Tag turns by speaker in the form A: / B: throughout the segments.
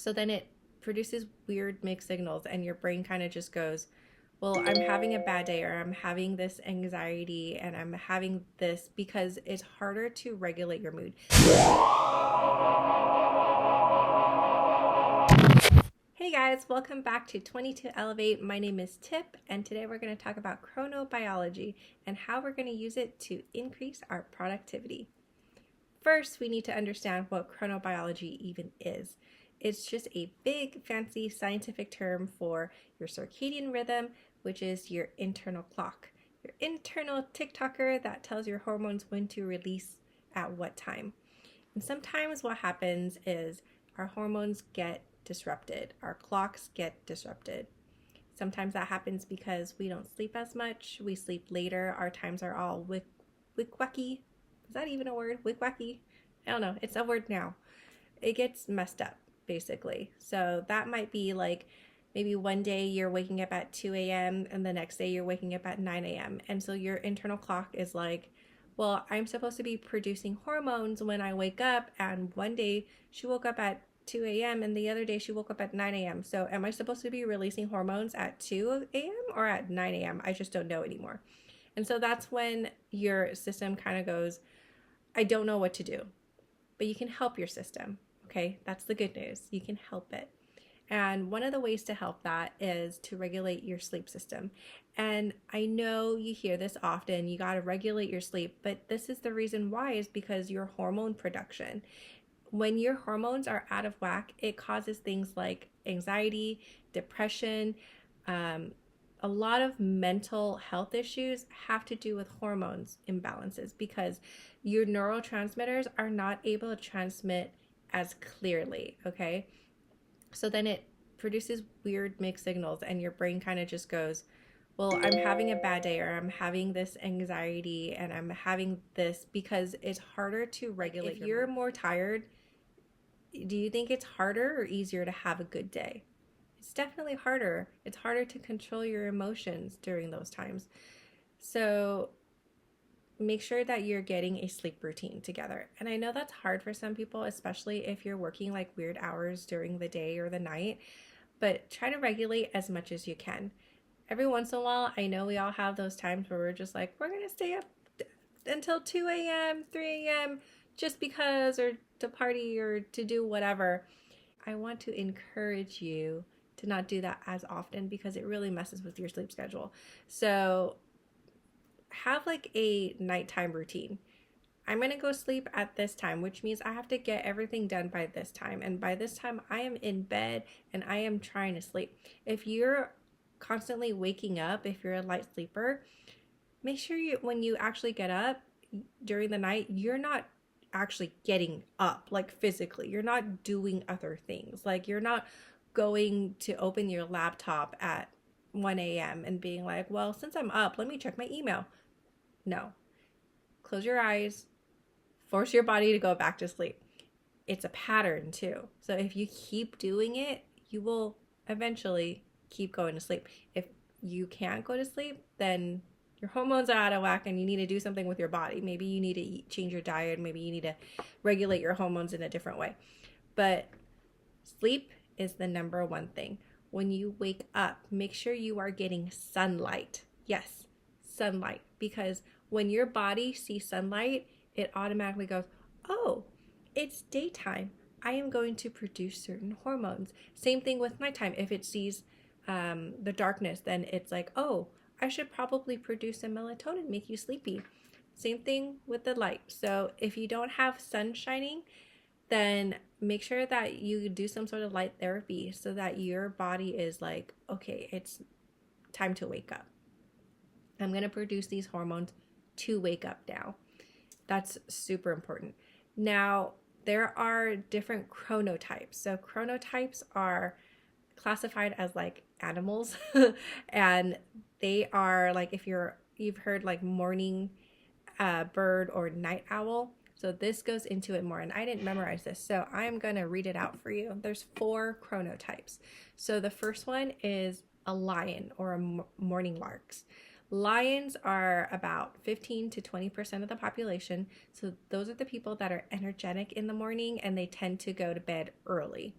A: So then it produces weird mixed signals, and your brain kind of just goes, well, I'm having a bad day, or I'm having this anxiety, and I'm having this, because it's harder to regulate your mood. Hey guys, welcome back to 22 Elevate. My name is Tip, and today we're going to talk about chronobiology and how we're going to use it to increase our productivity. First, we need to understand what chronobiology even is. It's just a big, fancy scientific term for your circadian rhythm, which is your internal clock, your internal tick-tocker that tells your hormones when to release at what time. And sometimes what happens is our hormones get disrupted, our clocks get disrupted. Sometimes that happens because we don't sleep as much, we sleep later, our times are all wick-wacky. Is that even a word? Wick-wacky? I don't know, it's a word now. It gets messed up, basically. So that might be like maybe one day you're waking up at 2 a.m. and the next day you're waking up at 9 a.m. And so your internal clock is like, well, I'm supposed to be producing hormones when I wake up, and one day she woke up at 2 a.m. and the other day she woke up at 9 a.m. So am I supposed to be releasing hormones at 2 a.m. or at 9 a.m.? I just don't know anymore. And so that's when your system kind of goes, I don't know what to do. But you can help your system, okay? That's the good news. You can help it. And one of the ways to help that is to regulate your sleep system. And I know you hear this often, you got to regulate your sleep, but this is the reason why, is because your hormone production. When your hormones are out of whack, it causes things like anxiety, depression, a lot of mental health issues have to do with hormones imbalances, because your neurotransmitters are not able to transmit as clearly, okay? So then it produces weird mixed signals, and your brain kind of just goes, well, I'm having a bad day, or I'm having this anxiety, and I'm having this, because it's harder to regulate. If you're more tired, do you think it's harder or easier to have a good day? It's definitely harder. It's harder to control your emotions during those times. So make sure that you're getting a sleep routine together. And I know that's hard for some people, especially if you're working like weird hours during the day or the night, but try to regulate as much as you can. Every once in a while, I know we all have those times where we're just like, we're going to stay up until 2 a.m., 3 a.m. just because, or to party or to do whatever. I want to encourage you to not do that as often, because it really messes with your sleep schedule. So have like a nighttime routine. I'm going to go sleep at this time, which means I have to get everything done by this time. And by this time, I am in bed and I am trying to sleep. If you're constantly waking up, if you're a light sleeper, make sure when you actually get up during the night, you're not actually getting up, like physically. You're not doing other things. Like you're not going to open your laptop at 1 a.m. and being like, well, since I'm up, let me check my email. No. Close your eyes. Force your body to go back to sleep. It's a pattern too. So if you keep doing it, you will eventually keep going to sleep. If you can't go to sleep, then your hormones are out of whack and you need to do something with your body. Maybe you need to change your diet. Maybe you need to regulate your hormones in a different way. But sleep is the number one thing. When you wake up, make sure you are getting sunlight. Yes, sunlight. Because when your body sees sunlight, it automatically goes, oh, it's daytime. I am going to produce certain hormones. Same thing with nighttime. If it sees the darkness, then it's like, oh, I should probably produce some melatonin, make you sleepy. Same thing with the light. So if you don't have sun shining, then make sure that you do some sort of light therapy so that your body is like, okay, it's time to wake up. I'm going to produce these hormones to wake up now. That's super important. Now, there are different chronotypes. So chronotypes are classified as like animals and they are like, if you've heard like morning bird or night owl. So this goes into it more, and I didn't memorize this, so I'm going to read it out for you. There's 4 chronotypes. So the first one is a lion or a morning larks. Lions are about 15 to 20% of the population. So those are the people that are energetic in the morning and they tend to go to bed early.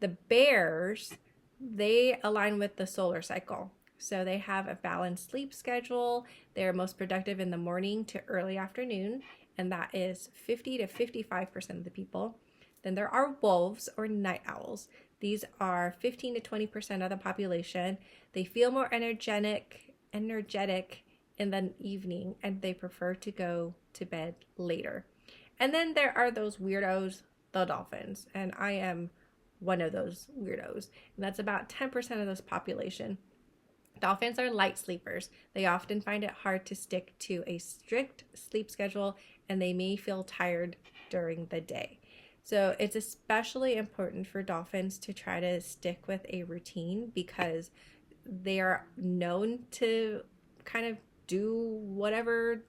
A: The bears, they align with the solar cycle. So they have a balanced sleep schedule. They're most productive in the morning to early afternoon, and that is 50 to 55% of the people. Then there are wolves or night owls. These are 15 to 20% of the population. They feel more energetic in the evening, and they prefer to go to bed later. And then there are those weirdos, the dolphins, and I am one of those weirdos, and that's about 10% of this population. Dolphins are light sleepers. They often find it hard to stick to a strict sleep schedule, and they may feel tired during the day. So it's especially important for dolphins to try to stick with a routine because they are known to kind of do whatever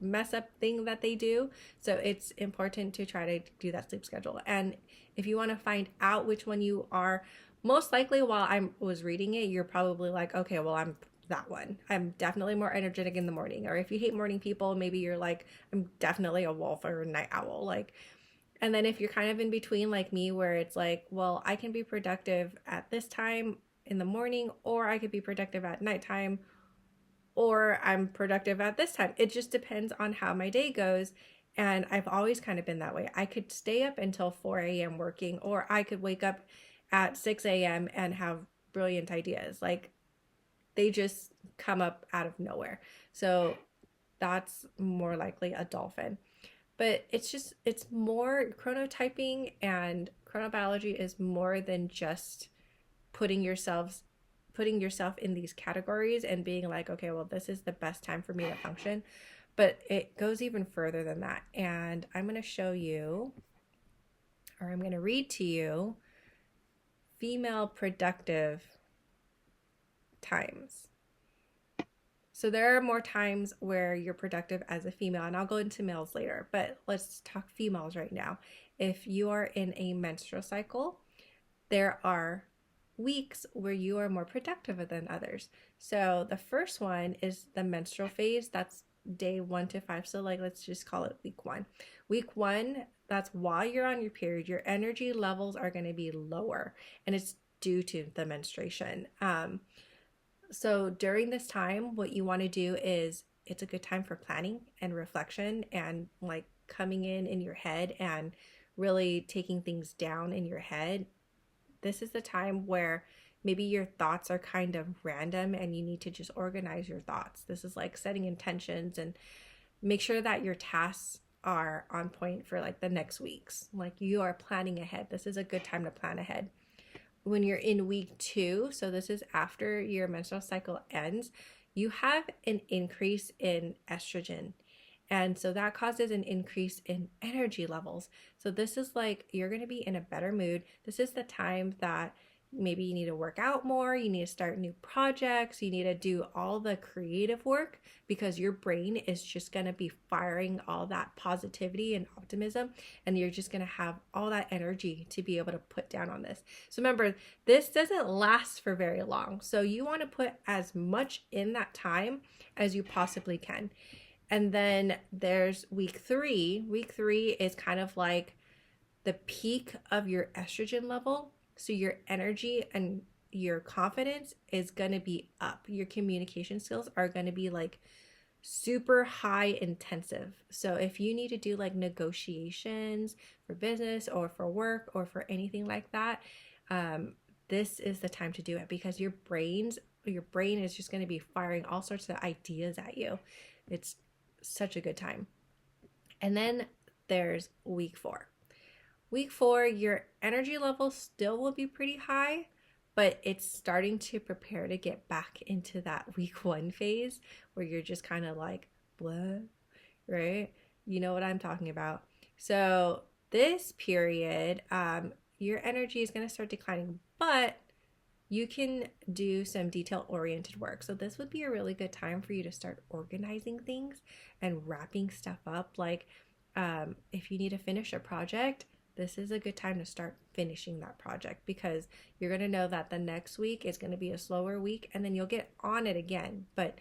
A: mess up thing that they do. So it's important to try to do that sleep schedule. And if you want to find out which one you are, most likely while I was reading it, you're probably like, okay, well, I'm that one. I'm definitely more energetic in the morning. Or if you hate morning people, maybe you're like, I'm definitely a wolf or a night owl. Like, and then if you're kind of in between like me, where it's like, well, I can be productive at this time in the morning, or I could be productive at nighttime, or I'm productive at this time. It just depends on how my day goes. And I've always kind of been that way. I could stay up until 4 a.m. working, or I could wake up at 6 a.m. and have brilliant ideas. Like, they just come up out of nowhere. So that's more likely a dolphin. But it's more chronotyping, and chronobiology is more than just putting yourself in these categories and being like, okay, well, this is the best time for me to function. But it goes even further than that. And I'm going to show you, or I'm going to read to you, female productive times. So there are more times where you're productive as a female, and I'll go into males later, but let's talk females right now. If you are in a menstrual cycle, there are weeks where you are more productive than others. So the first one is the menstrual phase. That's day 1 to 5. So like, let's just call it week 1. Week 1, that's while you're on your period, your energy levels are going to be lower, and it's due to the menstruation. So during this time, what you want to do is, it's a good time for planning and reflection and like coming in your head and really taking things down in your head. This is the time where maybe your thoughts are kind of random and you need to just organize your thoughts. This is like setting intentions and make sure that your tasks are on point for like the next weeks. Like, you are planning ahead. This is a good time to plan ahead. When you're in week 2, so this is after your menstrual cycle ends, you have an increase in estrogen. And so that causes an increase in energy levels. So this is like, you're going to be in a better mood. This is the time that maybe you need to work out more, you need to start new projects, you need to do all the creative work, because your brain is just going to be firing all that positivity and optimism, and you're just going to have all that energy to be able to put down on this. So remember, this doesn't last for very long. So you want to put as much in that time as you possibly can. And then there's week 3. Week 3 is kind of like the peak of your estrogen level. So your energy and your confidence is going to be up. Your communication skills are going to be like super high intensive. So if you need to do like negotiations for business or for work or for anything like that, this is the time to do it, because your brain is just going to be firing all sorts of ideas at you. It's such a good time. And then there's week 4. Week 4, your energy level still will be pretty high, but it's starting to prepare to get back into that week 1 phase where you're just kind of like, blah, right? You know what I'm talking about. So this period, your energy is going to start declining, but you can do some detail-oriented work. So this would be a really good time for you to start organizing things and wrapping stuff up. Like, if you need to finish a project, this is a good time to start finishing that project, because you're going to know that the next week is going to be a slower week, and then you'll get on it again. But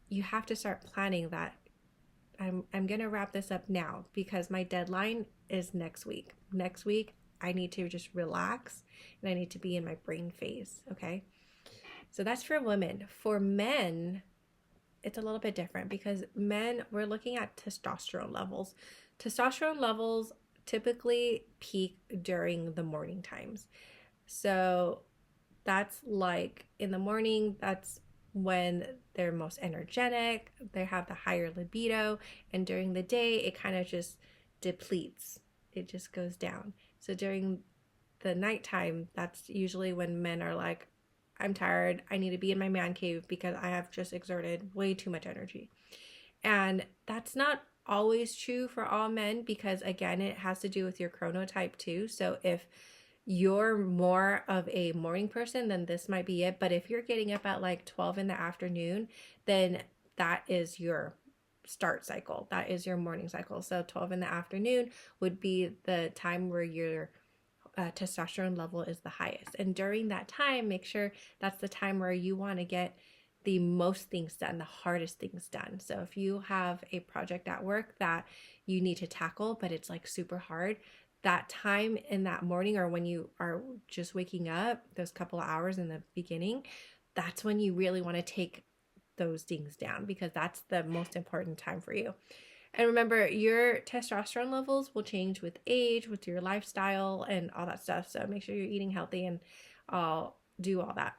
A: you have to start planning that I'm going to wrap this up now because my deadline is next week. Next week, I need to just relax and I need to be in my brain phase, okay? So that's for women. For men, it's a little bit different because men, we're looking at testosterone levels. Testosterone levels typically peak during the morning times. So that's like in the morning, that's when they're most energetic, they have the higher libido, and during the day, it kind of just depletes. It just goes down. So during the nighttime, that's usually when men are like, I'm tired. I need to be in my man cave because I have just exerted way too much energy. And that's not always true for all men because, again, it has to do with your chronotype too. So if you're more of a morning person, then this might be it. But if you're getting up at like 12 in the afternoon, then that is your start cycle. That is your morning cycle. So 12 in the afternoon would be the time where your testosterone level is the highest. And during that time, make sure that's the time where you want to get the most things done, the hardest things done. So if you have a project at work that you need to tackle, but it's like super hard, that time in that morning or when you are just waking up, those couple of hours in the beginning, that's when you really want to take those things down because that's the most important time for you. And remember, your testosterone levels will change with age, with your lifestyle, and all that stuff. So make sure you're eating healthy and do all that.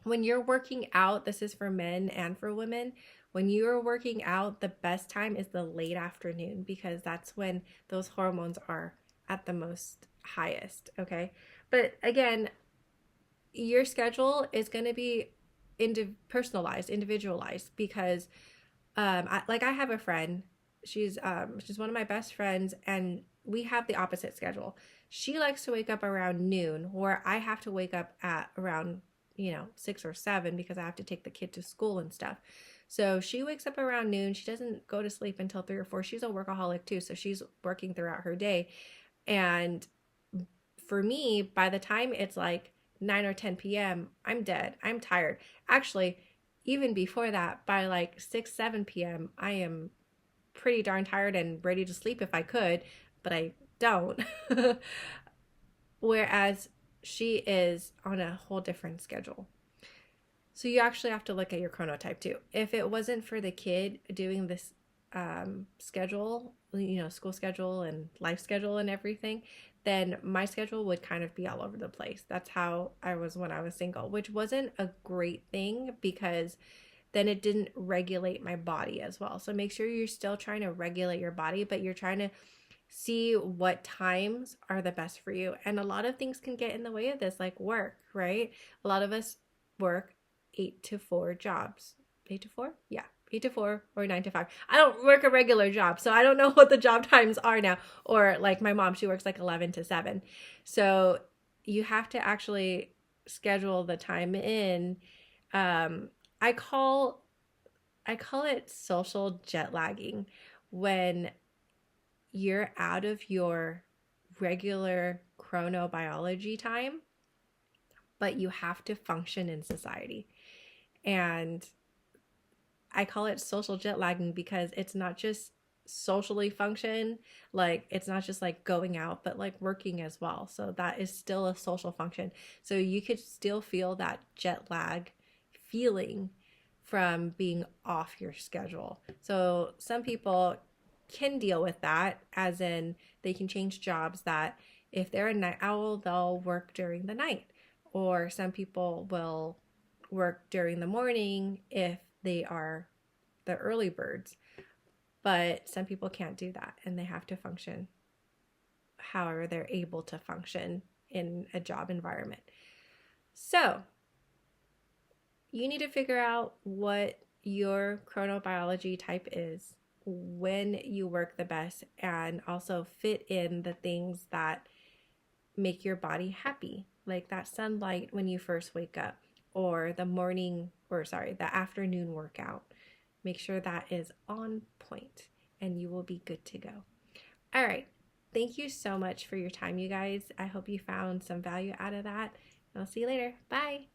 A: When you're working out, this is for men and for women. When you're working out, the best time is the late afternoon because that's when those hormones are at the most highest, okay? But again, your schedule is going to be personalized, individualized because I have a friend. She's one of my best friends, and we have the opposite schedule. She likes to wake up around noon, where I have to wake up at around 6 or 7 because I have to take the kid to school and stuff. So she wakes up around noon. She doesn't go to sleep until 3 or 4. She's a workaholic too, so she's working throughout her day. And for me, by the time it's like 9 or 10 p.m., I'm dead. I'm tired. Actually, even before that, by like 6, 7 p.m., I am pretty darn tired and ready to sleep if I could, but I don't. Whereas she is on a whole different schedule. So you actually have to look at your chronotype too. If it wasn't for the kid doing this schedule, school schedule and life schedule and everything, then my schedule would kind of be all over the place. That's how I was when I was single, which wasn't a great thing because then it didn't regulate my body as well. So make sure you're still trying to regulate your body, but you're trying to see what times are the best for you. And a lot of things can get in the way of this, like work, right? A lot of us work 8 to 4 jobs. 8 to 4? Yeah. 8 to 4 or 9 to 5. I don't work a regular job, so I don't know what the job times are now. Or like my mom, she works like 11 to 7. So you have to actually schedule the time in. I call it social jet lagging when you're out of your regular chronobiology time, but you have to function in society. And I call it social jet lagging because it's not just socially function, like it's not just like going out, but like working as well. So that is still a social function. So you could still feel that jet lag feeling from being off your schedule. So some people can deal with that, as in they can change jobs that if they're a night owl, they'll work during the night. Or some people will work during the morning if they are the early birds. But some people can't do that and they have to function however they're able to function in a job environment. So you need to figure out what your chronobiology type is, when you work the best, and also fit in the things that make your body happy, like that sunlight when you first wake up, or the afternoon workout. Make sure that is on point and you will be good to go. All right. Thank you so much for your time, you guys. I hope you found some value out of that. I'll see you later. Bye.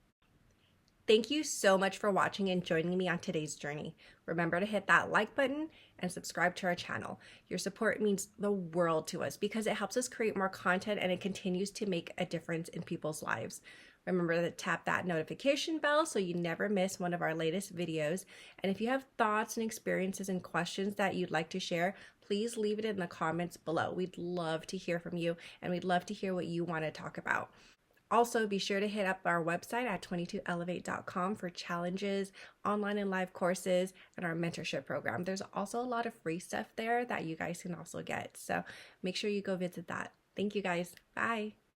A: Thank you so much for watching and joining me on today's journey. Remember to hit that like button and subscribe to our channel. Your support means the world to us because it helps us create more content and it continues to make a difference in people's lives. Remember to tap that notification bell so you never miss one of our latest videos. And if you have thoughts and experiences and questions that you'd like to share, please leave it in the comments below. We'd love to hear from you and we'd love to hear what you want to talk about. Also, be sure to hit up our website at 22elevate.com for challenges, online and live courses, and our mentorship program. There's also a lot of free stuff there that you guys can also get. So make sure you go visit that. Thank you guys. Bye.